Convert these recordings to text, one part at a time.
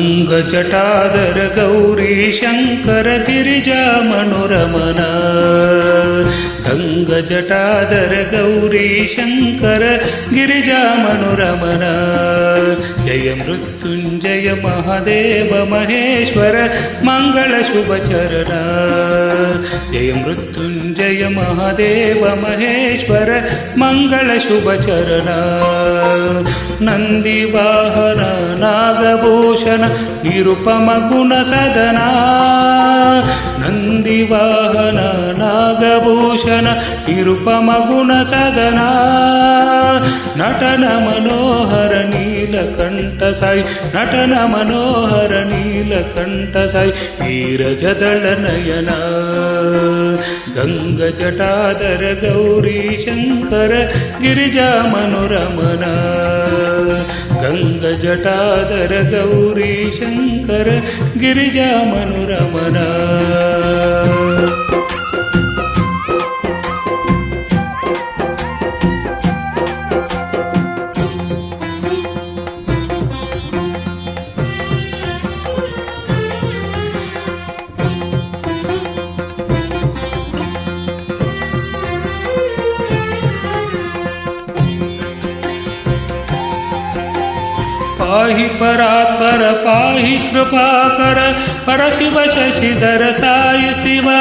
ಗಂಗಜಟಾಧರ ಗೌರಿ ಶಂಕರ ಗಿರಿಜಾ ಮನೋರಮನ ಗಂಗಜಟಾಧರ ಗೌರಿ ಶಂಕರ ಗಿರಿಜಾ ಮನೋರಮನ ಜಯ ಮೃತ್ಯುಂಜಯ ಮಹಾದೇವ ಮಹೇಶ್ವರ ಮಂಗಳ ಶುಭ ಚರಣ ಜಯ ಮೃತ್ಯುಂಜಯ ಮಹಾದೇವ ಮಹೇಶ್ವರ ಮಂಗಳ ಶುಭ ಚರಣ ನಂದಿ ವಾಹನ ನಾಗಭೂಷಣ ನಿರುಪಮ ಗುಣ ಸದನ ನಂದಿ ವಾಹನ ನಾಗಭೂಷಣ ನಿರುಪಮ ಗುಣ ಸದನ ನಟನ ಮನೋಹರ ನೀಲಕಂಠ ಸಾಯಿ ನಟನ ಮನೋಹರ ನೀಲಕಂಠ ಸಾಯಿ ವೀರಜದಳ ನಯನ ಗಂಗ ಜಟಾಧರ ಗೌರಿ ಶಂಕರ ಗಿರಿಜಾ ಮನೋರಮನ ಗಂಗ ಜಟಾಧರ ಗೌರಿ ಶಂಕರ ಗಿರಿಜಾ ಮನೋರಮನ पाहि परात्पर पाहि कृपाकर परशिव शशिधर साई शिवा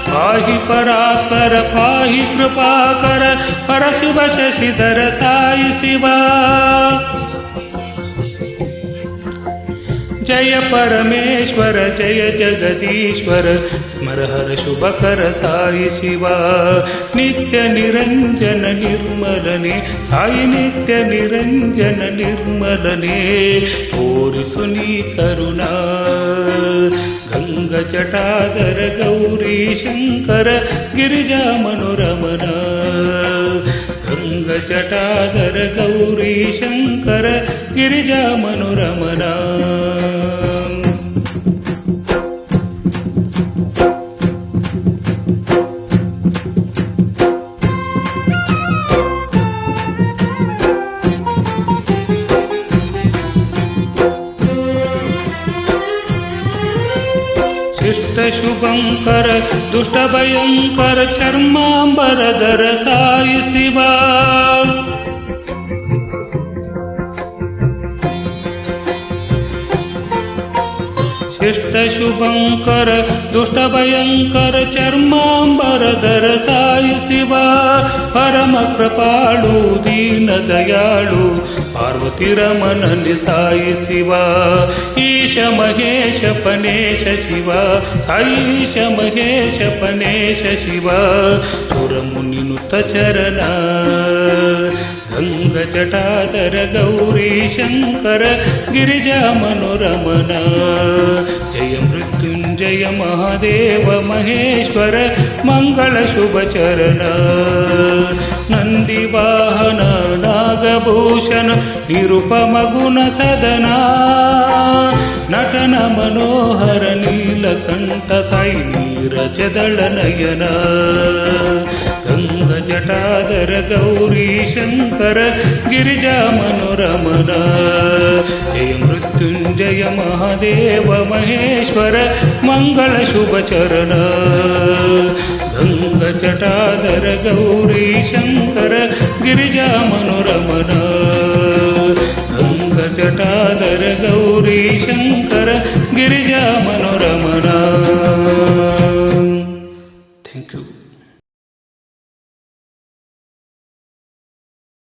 पाहि परात्पर पाहि कृपाकर परशिव शशिधर साई शिवा जय परमेश्वर जय जगदीश्वर स्मर हर शुभकर साई शिवा नित्य निरंजन निर्मलने साई नित्य निरंजन निर्मलने तोरिसुनी करुणा गंग जटाधर गौरी शंकर गिरिजा मनोरमन गंग जटाधर गौरी शंकर गिरिजा मनोरमन शिष्ट शुभंकर दुष्ट भयंकर चर्मांबरधर साई शिवा शिष्ट शुभंकर दुष्ट भयंकर चर्मांबरधर साई शिवा परम कृपाळु दीन दयाळु पार्वती रमण साई शिवा ईश महेश पनेश शिवा साईश महेश पनेश शिवा सुरमुनिनुत चरण गंग जटाधर गौरी शंकर गिरिजा मनोरमन जय मृत्युंजय महादेव महेश्वर मंगल शुभ चरण नंदी वाहन नागभूषण निरुपम गुण सदना नटन मनोहर नीलकंठ साई नीरजदळ नयन गंग जटाधर गौरी शंकर गिरिजा मनोरमन जय मृत्युंजय महादेव महेश्वर मंगल शुभ चरण गंग जटाधर गौरी